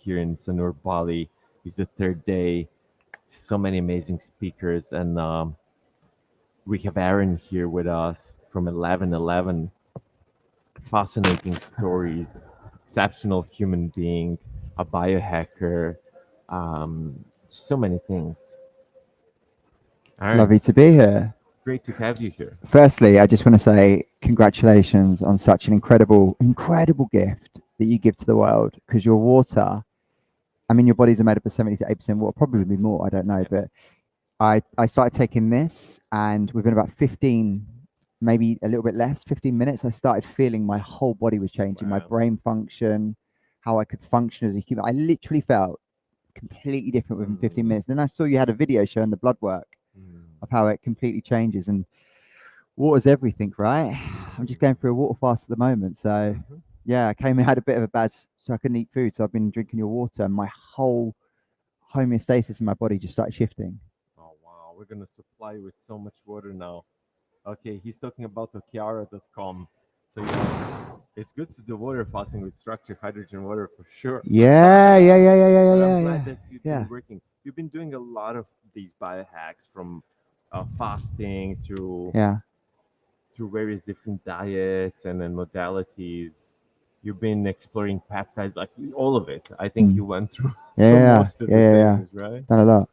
here in Sanur, Bali. It's the third day. So many amazing speakers, and we have Aaron here with us from 1111. Fascinating stories, exceptional human being, a biohacker, so many things. Aaron, Lovely to be here. great to have you here. Firstly, I just want to say congratulations on such an incredible gift that you give to the world. Because your water, I mean, your bodies are made up of 70 to 8% water, probably more, I don't know. Yeah. But I started taking this, and within about 15, maybe a little bit less, 15 minutes, I started feeling my whole body was changing, my Wow. brain function, how I could function as a human. I literally felt completely different within 15 minutes. Then I saw you had a video showing the blood work of how it completely changes, and water's everything, right? I'm just going through a water fast at the moment, so yeah, I came and had a bit of a bad, so I couldn't eat food, so I've been drinking your water, and my whole homeostasis in my body just started shifting. Oh wow, we're gonna supply you with so much water now. Okay, he's talking about okiara.com. So yeah, it's good to do water fasting with structured hydrogen water for sure. Yeah, yeah, yeah, yeah, yeah, But I'm yeah, glad yeah, that you've yeah, been working. You've been doing a lot of these biohacks from fasting yeah. to various different diets and then modalities. You've been exploring peptides, like all of it. I think Mm. you went through Yeah, through yeah, most of yeah, the yeah, yeah. things, right? Done a lot.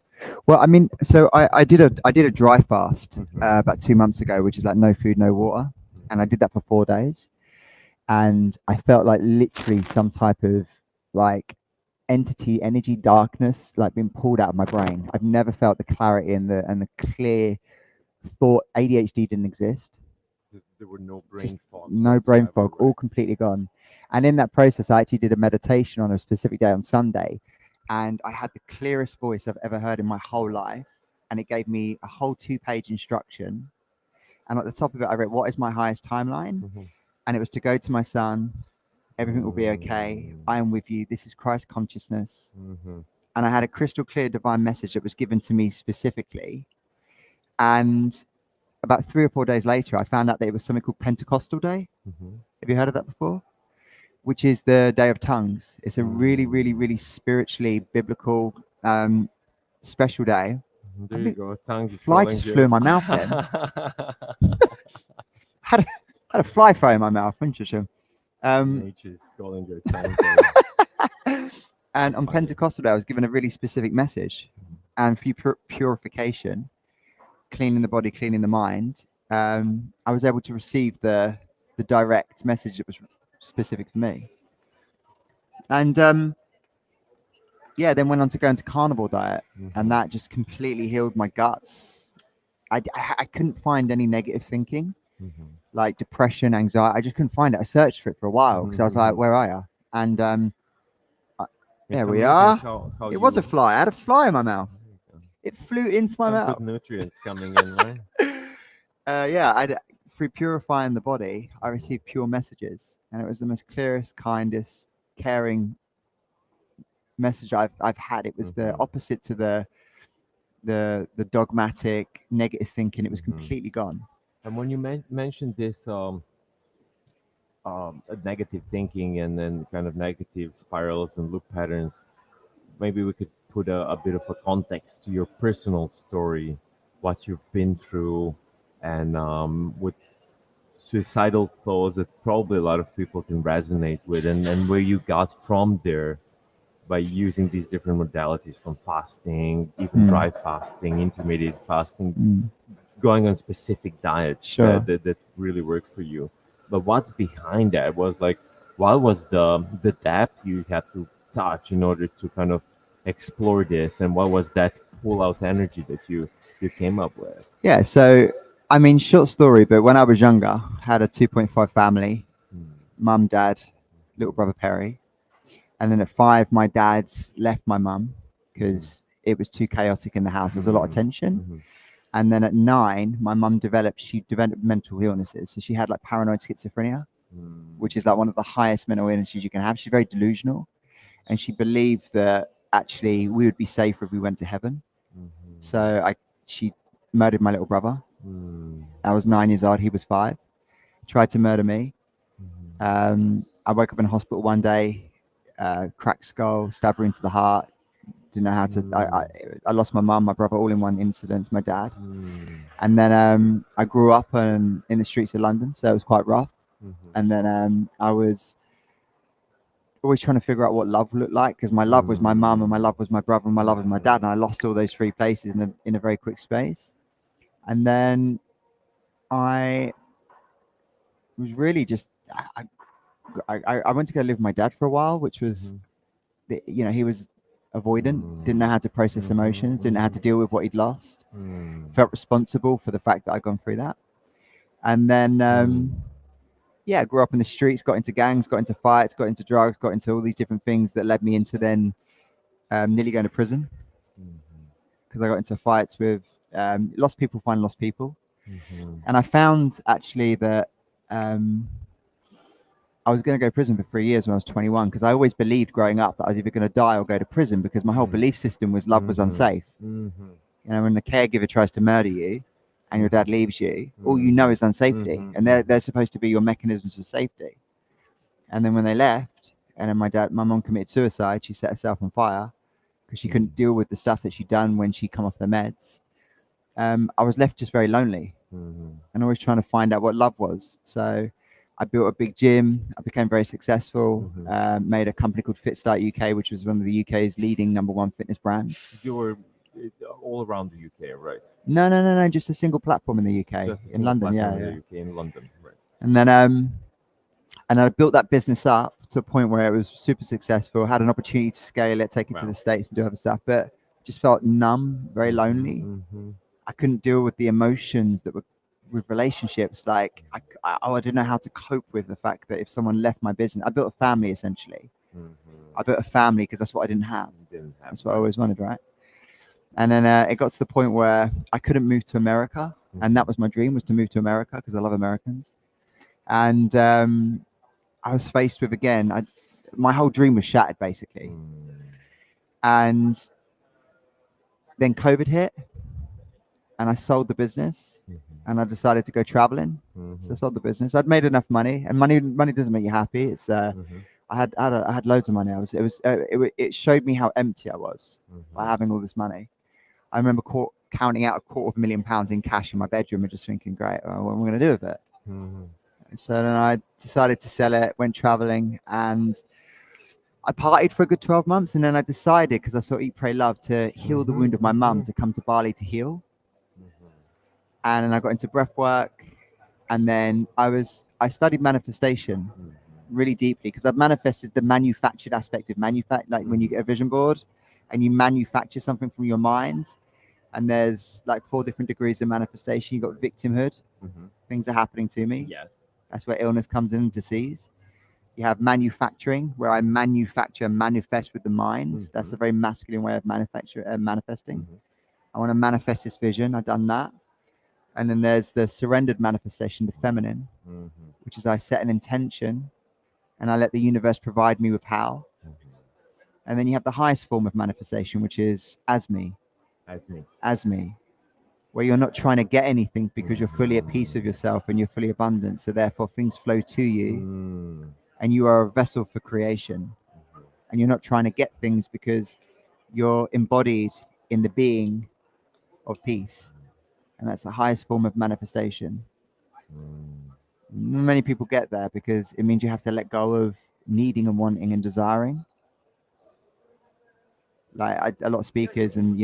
Well, I mean, so I did a dry fast Mm-hmm. about 2 months ago, which is like no food, no water, and I did that for 4 days, and I felt like literally some type of like entity, energy, darkness, like being pulled out of my brain. I've never felt the clarity and the clear thought. ADHD didn't exist. There were no Just brain fogs no brain whatsoever, fog, all right? completely gone. And in that process, I actually did a meditation on a specific day on Sunday, and I had the clearest voice I've ever heard in my whole life. And it gave me a whole 2-page instruction. And at the top of it, I wrote, "What is my highest timeline?" Mm-hmm. And it was to go to my son. Everything will be okay. I am with you. This is Christ consciousness. Mm-hmm. And I had a crystal clear divine message that was given to me specifically. And about 3 or 4 days later, I found out that it was something called Pentecostal Day. Mm-hmm. Have you heard of that before? Which is the Day of Tongues. It's a really, really, really spiritually biblical, special day. I There you mean, go. Tongue is fly calling just flew you. in my mouth then. had a, had a fly fly in my mouth, interesting. Um, Nature is calling your tongue. There. and on Pentecostal Day, I was given a really specific message. And through purification, cleaning the body, cleaning the mind, I was able to receive the direct message that was specific for me. And yeah, then went on to go into carnivore diet, and that just completely healed my guts. I couldn't find any negative thinking, like depression, anxiety. I just couldn't find it. I searched for it for a while because I was like, "Where are you?" And It's there we amazing are. how It was a you fly. I had a fly in my mouth. It flew into my some good mouth. nutrients coming in, right? Yeah, through purifying the body, I received pure messages, and it was the most clearest, kindest, caring message I've had. It was the opposite to the dogmatic, negative thinking. It was completely gone. And when you mentioned this negative thinking and then kind of negative spirals and loop patterns, maybe we could put a bit of a context to your personal story, what you've been through, and with suicidal thoughts that probably a lot of people can resonate with, and where you got from there by using these different modalities from fasting, even Mm, dry fasting, intermediate fasting, mm, going on specific diets sure. that really work for you. But what's behind that was like, what was the depth you had to touch in order to kind of explore this, and what was that pull out energy that you came up with? Yeah. So, I mean, short story, but when I was younger, had a 2.5 family, mum, dad, little brother Perry, and then at 5, my dad's left my mum because it was too chaotic in the house. There was a lot of tension. And then at 9, my mum she developed mental illnesses. So she had like paranoid schizophrenia, which is like one of the highest mental illnesses you can have. She's very delusional. And she believed that actually we would be safer if we went to heaven. So she murdered my little brother. I was 9 years old. He was 5. Tried to murder me. I woke up in hospital one day. cracked skull, stab wound to the heart. Didn't know how to. Mm. I lost my mum, my brother, all in one incident. My dad, Mm. and then I grew up in the streets of London, so it was quite rough. Mhm. And then I was always trying to figure out what love looked like, because my love was my mum, and my Mm. love was my brother, and my love was my dad, and I lost all those three places in a very quick space. And then I was really just I went to go live with my dad for a while, which was, Mhm. he was avoidant, didn't know Mm. how to process Mhm. emotions, didn't know how to Mhm. deal with what he'd lost, Mm. felt responsible for the fact that I'd gone through that. And then Mm. yeah, grew up in the streets, got into gangs, got into fights, got into drugs, got into all these different things that led me into then nearly going to prison, Mhm. because I got into fights with lost people find lost people. Mhm. And I found actually that um, I was going to go to prison for 3 years when I was 21, because I always believed growing up that I was either going to die or go to prison, because my whole Mm. belief system was love was Mhm. unsafe. Mhm. When the caregiver tries to murder you and your dad Mhm. leaves you, all you know Mhm. is unsafety, Mhm. and they're Mhm. supposed to be your mechanisms for safety. And then when they left, and then my mom committed suicide, she set herself on fire because she Mm. couldn't deal with the stuff that she'd done when she come off the meds. I was left just very lonely, Mhm. and always trying to find out what love was. So I built a big gym. I became very successful. Mhm. Made a company called FitStart UK, which was one of the UK's leading number one fitness brands. You were all around the UK, right? No, no, no, no, just a single platform in the UK, Just a in single London. platform Yeah, in the yeah. UK in London, right? And then and I built that business up to a point where it was super successful. Had an opportunity to scale it, take it to the Wow. States and do other stuff, but just felt numb, very Mhm. lonely. Mhm. I couldn't deal with the emotions that were with relationships. Like I didn't know how to cope with the fact that if someone left my business, I built a family essentially. Mhm. I built a family because that's what I didn't have. You didn't have, That's what I right? always wanted, right? And then it got to the point where I couldn't move to America, and that Mhm. was my dream, was to move to America because I love Americans. And I was faced with again, my whole dream was shattered basically. Mm. And then COVID hit, and I sold the business, Mhm. and I decided to go traveling. So I Mhm. sold the business. I'd made enough money, and money doesn't make you happy. It's Mhm. I had loads of money. It showed me how empty I was by Mhm. having all this money. I remember counting out £250,000 in cash in my bedroom and just thinking, great, well, what am I going to do with it? Mhm. And so then I decided to sell it, went traveling, and I partied for a good 12 months. And then I decided, because I saw Eat, Pray, Love, to heal the Mhm. wound of my mum, Mhm. to come to Bali to heal. Mhm. And then I got into breath work. And then I studied manifestation really deeply, because I've manifested the manufactured aspect of like when you Mhm. get a vision board and you manufacture something from your mind. And there's like 4 different degrees of manifestation. You've got victimhood, Mhm. things are happening to me. Yes. That's where illness comes in, disease. You have manufacturing, where I manufacture and manifest with the mind. That's a Mhm. very masculine way of manifesting. Mhm. I want to manifest this vision. I've done that. And then there's the surrendered manifestation, the feminine, Mhm. which is I set an intention and I let the universe provide me with how. Mhm. And then you have the highest form of manifestation, which is As me. as me, where you're not trying to get anything because you're fully at peace with Mhm. yourself and you're fully abundant. So therefore, things flow to you, Mm. and you are a vessel for creation. And you're not trying to get things because you're embodied in the being of peace. And that's the highest form of manifestation. Mm. Many people get there because it means you have to let go of needing and wanting and desiring. Like a lot of speakers, and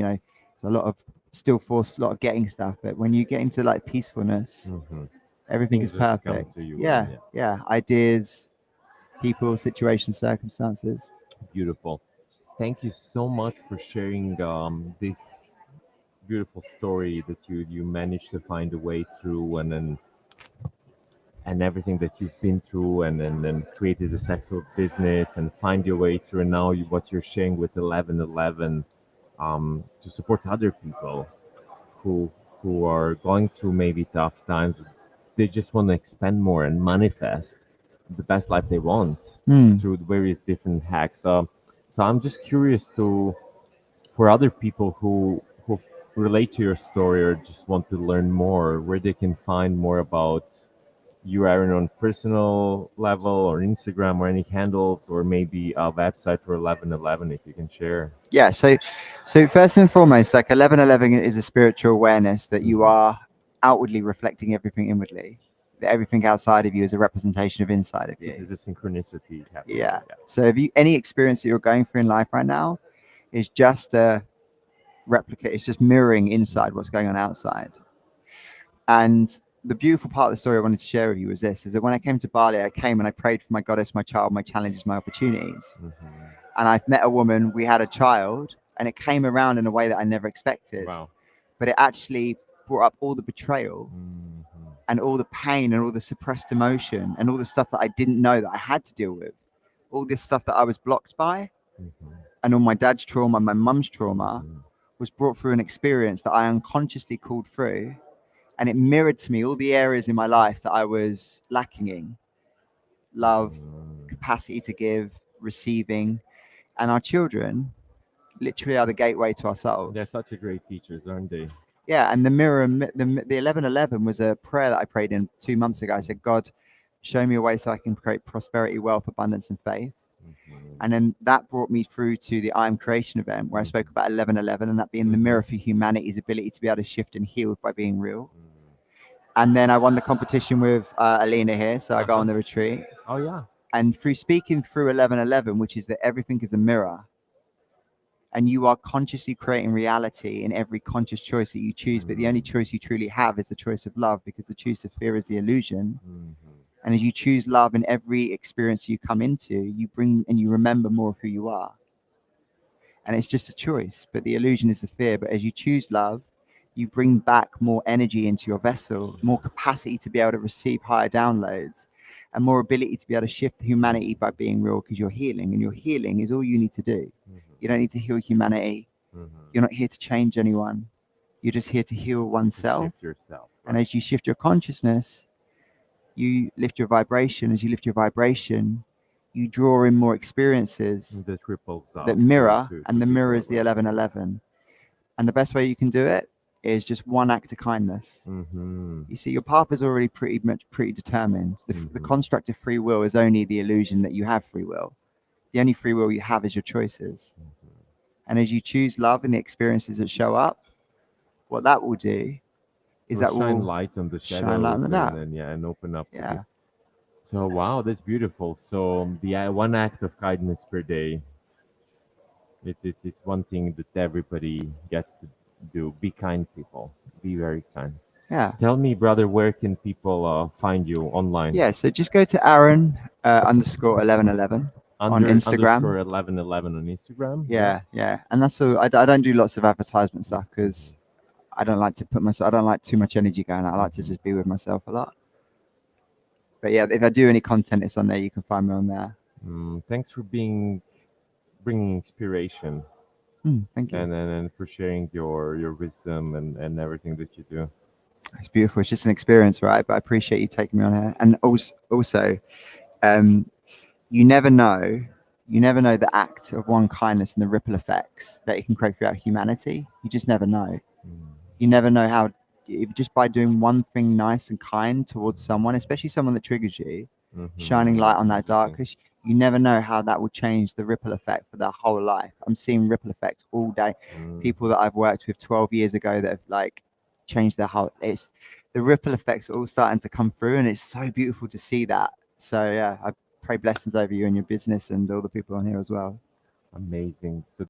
so a lot of still force, a lot of getting stuff. But when you get into like peacefulness, Mhm. everything is Things just come to perfect. you, and Yeah, yeah, yeah. Ideas, people, situations, circumstances. beautiful. Thank you so much for sharing this beautiful story that you managed to find a way through, and everything that you've been through, and created a sexual business and find your way through. And now what you're sharing with 1111, to support other people who who are going through maybe tough times. They just want to expand more and manifest the best life they want Hmm. through various different hacks. So I'm just curious to for other people who relate to your story or just want to learn more, where they can find more about you, Aaron, on personal level or Instagram or any handles or maybe a website for 1111 if you can share. Yeah. So first and foremost, like 1111 is a spiritual awareness that you Mhm. are outwardly reflecting everything inwardly. That everything outside of you is a representation of inside of So you. there's a synchronicity happening. Yeah. Yeah. So if you any experience that you're going through in life right now is just a replicate. It's just mirroring inside what's going on outside. And the beautiful part of the story I wanted to share with you was this: is that when I came to Bali, I came and I prayed for my goddess, my child, my challenges, my opportunities. Hmm. And I've met a woman. We had a child, and it came around in a way that I never expected. Wow. But it actually brought up all the betrayal Hmm. and all the pain and all the suppressed emotion and all the stuff that I didn't know that I had to deal with. All this stuff that I was blocked by, Hmm. and all my dad's trauma, my mum's trauma, Hmm. was brought through an experience that I unconsciously called through, and it mirrored to me all the areas in my life that I was lacking in: love, Hmm. capacity to give, receiving. And our children literally are the gateway to our They're souls. such a great teachers, aren't they? Yeah, and the 1111 was a prayer that I prayed in 2 months ago. I said, God, show me a way so I can create prosperity, wealth, abundance, and faith. Hmm. And then that brought me through to the I Am Creation event where I spoke about 1111 and that being the Hmm. mirror for humanity's ability to be able to shift and heal by being real. And then I won the competition with Alina here. So I Uh got huh. on the retreat. Oh yeah. And through speaking through 1111, which is that everything is a mirror, and you are consciously creating reality in every conscious choice that you choose. But the only Mm-hmm. choice you truly have is the choice of love, because the choice of fear is the illusion. Mm-hmm. And as you choose love in every experience you come into, you bring and you remember more of who you are. And it's just a choice, but the illusion is the fear. But as you choose love, you bring back more energy into your vessel, more capacity to be able to receive higher downloads, and more ability to be able to shift humanity by being real, because you're healing, and your healing is all you need to do. You don't need to heal humanity. Mm-hmm. You're not here to change anyone. You're just here to heal To oneself. shift yourself, And right? as you shift your consciousness, you lift your vibration. As you lift your vibration, you draw in more experiences The trickles that out mirror, to and the mirror people is the around you. 1111. And the best way you can do it is just one act of kindness. Mm-hmm. You see, your path is already pretty much predetermined. The Mm-hmm. construct of free will is only the illusion that you have free will. The only free will you have is your choices. And as you choose love and the experiences that show up, what that will do is Will that shine will light on the shine light on shadows the dark. and yeah, and open up to Yeah. So wow, that's beautiful. So the one act of kindness per day. It's one thing that everybody gets to do. Be kind, people. Be very kind. Yeah. Tell me, brother, where can people find you online? Yeah. So just go to Aaron underscore 1111 on Under Instagram. underscore 1111 on Instagram. Yeah. Yeah. Yeah. And that's all. I don't do lots of advertisement stuff Mm-hmm. because I don't like to put myself, I don't like too much energy going out. I like to Mm-hmm. just be with myself a lot. But yeah, if I do any content, it's on there. You can find me on there. Thanks for bringing inspiration Thank you. and for sharing your wisdom and everything that you do. It's beautiful. It's just an experience, right? But I appreciate you taking me on here. And also, um, you never know, you never know the act of one kindness and the ripple effects that it can create throughout humanity. You just never know. You never know how, if just by doing one thing nice and kind towards someone, especially someone that triggers you, shining light on that Interesting. darkness, you never know how that will change the ripple effect for their whole life. I'm seeing ripple effects all day. People that I've worked with 12 years ago that have like changed their whole, it's the ripple effects are all starting to come through, and it's so beautiful to see that. So yeah, I pray blessings over you and your business and all the people on here as well. Amazing. So